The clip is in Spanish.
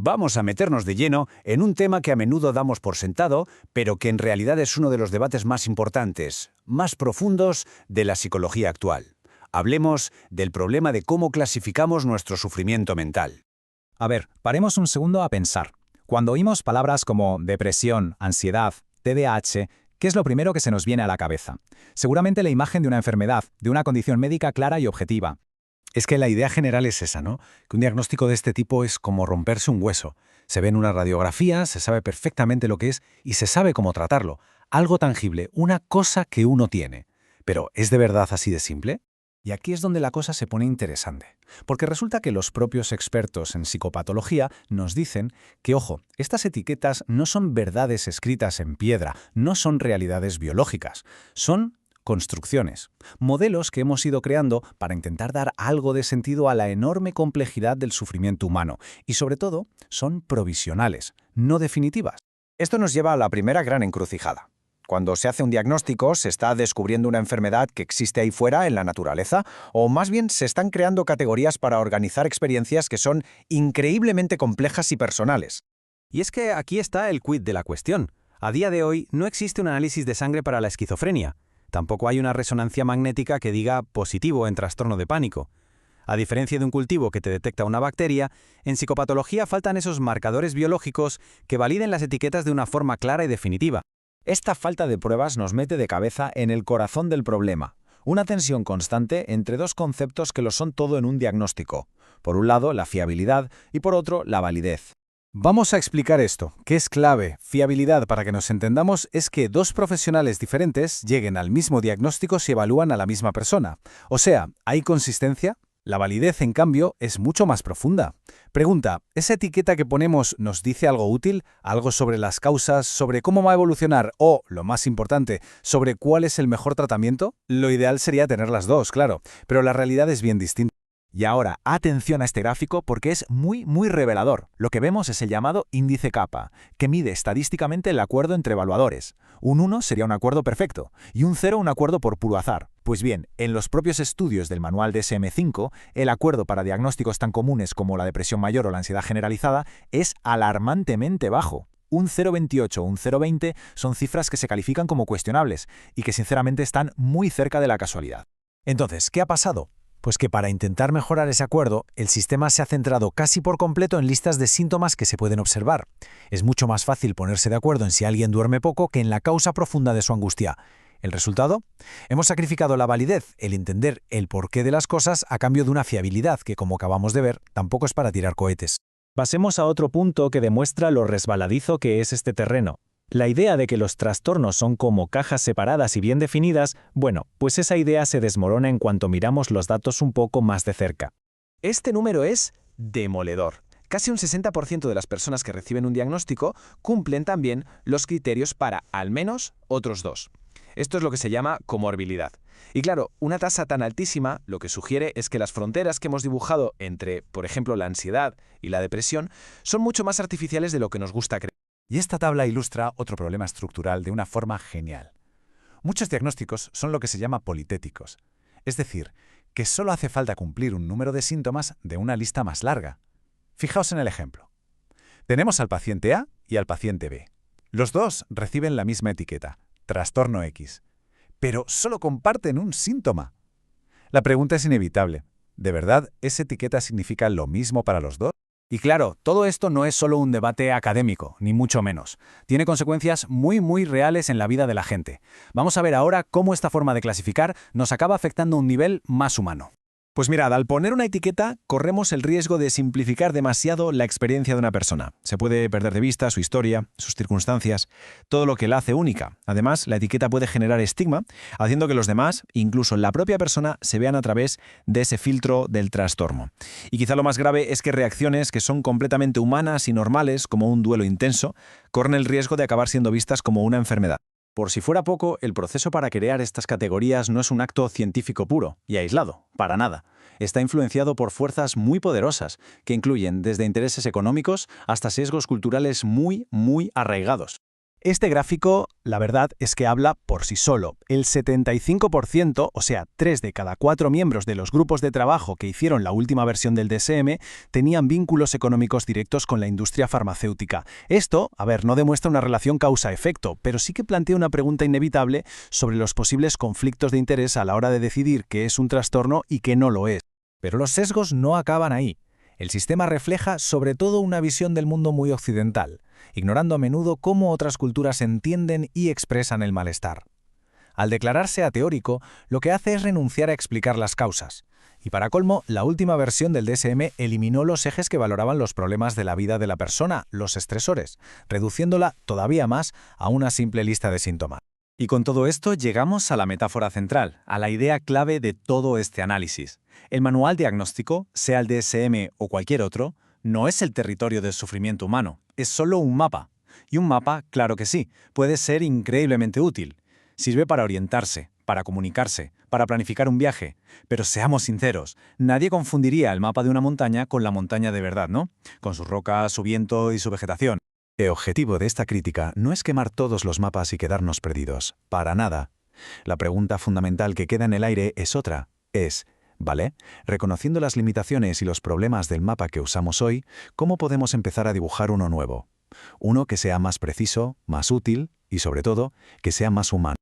vamos a meternos de lleno en un tema que a menudo damos por sentado, pero que en realidad es uno de los debates más importantes, más profundos de la psicología actual. Hablemos del problema de cómo clasificamos nuestro sufrimiento mental. A ver, paremos un segundo a pensar. Cuando oímos palabras como depresión, ansiedad, TDAH, ¿qué es lo primero que se nos viene a la cabeza? Seguramente la imagen de una enfermedad, de una condición médica clara y objetiva. Es que la idea general es esa, ¿no? Que un diagnóstico de este tipo es como romperse un hueso. Se ve en una radiografía, se sabe perfectamente lo que es y se sabe cómo tratarlo. Algo tangible, una cosa que uno tiene. Pero, ¿es de verdad así de simple? Y aquí es donde la cosa se pone interesante, porque resulta que los propios expertos en psicopatología nos dicen que, ojo, estas etiquetas no son verdades escritas en piedra, no son realidades biológicas, son construcciones, modelos que hemos ido creando para intentar dar algo de sentido a la enorme complejidad del sufrimiento humano, y sobre todo, son provisionales, no definitivas. Esto nos lleva a la primera gran encrucijada. Cuando se hace un diagnóstico, ¿se está descubriendo una enfermedad que existe ahí fuera, en la naturaleza? ¿O más bien se están creando categorías para organizar experiencias que son increíblemente complejas y personales? Y es que aquí está el quid de la cuestión. A día de hoy no existe un análisis de sangre para la esquizofrenia. Tampoco hay una resonancia magnética que diga positivo en trastorno de pánico. A diferencia de un cultivo que te detecta una bacteria, en psicopatología faltan esos marcadores biológicos que validen las etiquetas de una forma clara y definitiva. Esta falta de pruebas nos mete de cabeza en el corazón del problema. Una tensión constante entre dos conceptos que lo son todo en un diagnóstico. Por un lado, la fiabilidad y por otro, la validez. Vamos a explicar esto, que es clave. Fiabilidad, para que nos entendamos, es que dos profesionales diferentes lleguen al mismo diagnóstico si evalúan a la misma persona. O sea, ¿hay consistencia? La validez, en cambio, es mucho más profunda. Pregunta, ¿esa etiqueta que ponemos nos dice algo útil? ¿Algo sobre las causas, sobre cómo va a evolucionar o, lo más importante, sobre cuál es el mejor tratamiento? Lo ideal sería tener las dos, claro, pero la realidad es bien distinta. Y ahora, atención a este gráfico porque es muy revelador. Lo que vemos es el llamado índice kappa, que mide estadísticamente el acuerdo entre evaluadores. Un 1 sería un acuerdo perfecto y un 0 un acuerdo por puro azar. Pues bien, en los propios estudios del manual DSM-5, el acuerdo para diagnósticos tan comunes como la depresión mayor o la ansiedad generalizada es alarmantemente bajo. Un 0,28 o un 0,20 son cifras que se califican como cuestionables y que sinceramente están muy cerca de la casualidad. Entonces, ¿qué ha pasado? Pues que para intentar mejorar ese acuerdo, el sistema se ha centrado casi por completo en listas de síntomas que se pueden observar. Es mucho más fácil ponerse de acuerdo en si alguien duerme poco que en la causa profunda de su angustia. ¿El resultado? Hemos sacrificado la validez, el entender el porqué de las cosas a cambio de una fiabilidad que, como acabamos de ver, tampoco es para tirar cohetes. Pasemos a otro punto que demuestra lo resbaladizo que es este terreno. La idea de que los trastornos son como cajas separadas y bien definidas, bueno, pues esa idea se desmorona en cuanto miramos los datos un poco más de cerca. Este número es demoledor. Casi un 60% de las personas que reciben un diagnóstico cumplen también los criterios para al menos otros dos. Esto es lo que se llama comorbilidad. Y claro, una tasa tan altísima lo que sugiere es que las fronteras que hemos dibujado entre, por ejemplo, la ansiedad y la depresión son mucho más artificiales de lo que nos gusta creer. Y esta tabla ilustra otro problema estructural de una forma genial. Muchos diagnósticos son lo que se llama politéticos, es decir, que solo hace falta cumplir un número de síntomas de una lista más larga. Fijaos en el ejemplo. Tenemos al paciente A y al paciente B. Los dos reciben la misma etiqueta, trastorno X, pero solo comparten un síntoma. La pregunta es inevitable. ¿De verdad esa etiqueta significa lo mismo para los dos? Y claro, todo esto no es solo un debate académico, ni mucho menos. Tiene consecuencias muy reales en la vida de la gente. Vamos a ver ahora cómo esta forma de clasificar nos acaba afectando a un nivel más humano. Pues mirad, al poner una etiqueta, corremos el riesgo de simplificar demasiado la experiencia de una persona. Se puede perder de vista su historia, sus circunstancias, todo lo que la hace única. Además, la etiqueta puede generar estigma, haciendo que los demás, incluso la propia persona, se vean a través de ese filtro del trastorno. Y quizá lo más grave es que reacciones que son completamente humanas y normales, como un duelo intenso, corren el riesgo de acabar siendo vistas como una enfermedad. Por si fuera poco, el proceso para crear estas categorías no es un acto científico puro y aislado, para nada. Está influenciado por fuerzas muy poderosas, que incluyen desde intereses económicos hasta sesgos culturales muy arraigados. Este gráfico, la verdad, es que habla por sí solo. El 75%, o sea, 3 de cada 4 miembros de los grupos de trabajo que hicieron la última versión del DSM, tenían vínculos económicos directos con la industria farmacéutica. Esto, no demuestra una relación causa-efecto, pero sí que plantea una pregunta inevitable sobre los posibles conflictos de interés a la hora de decidir qué es un trastorno y qué no lo es. Pero los sesgos no acaban ahí. El sistema refleja sobre todo una visión del mundo muy occidental, ignorando a menudo cómo otras culturas entienden y expresan el malestar. Al declararse ateórico, lo que hace es renunciar a explicar las causas. Y para colmo, la última versión del DSM eliminó los ejes que valoraban los problemas de la vida de la persona, los estresores, reduciéndola todavía más a una simple lista de síntomas. Y con todo esto llegamos a la metáfora central, a la idea clave de todo este análisis. El manual diagnóstico, sea el DSM o cualquier otro, no es el territorio del sufrimiento humano, es solo un mapa. Y un mapa, claro que sí, puede ser increíblemente útil. Sirve para orientarse, para comunicarse, para planificar un viaje. Pero seamos sinceros, nadie confundiría el mapa de una montaña con la montaña de verdad, ¿no? Con sus rocas, su viento y su vegetación. El objetivo de esta crítica no es quemar todos los mapas y quedarnos perdidos. Para nada. La pregunta fundamental que queda en el aire es otra. ¿Vale? Reconociendo las limitaciones y los problemas del mapa que usamos hoy, ¿cómo podemos empezar a dibujar uno nuevo? Uno que sea más preciso, más útil y, sobre todo, que sea más humano.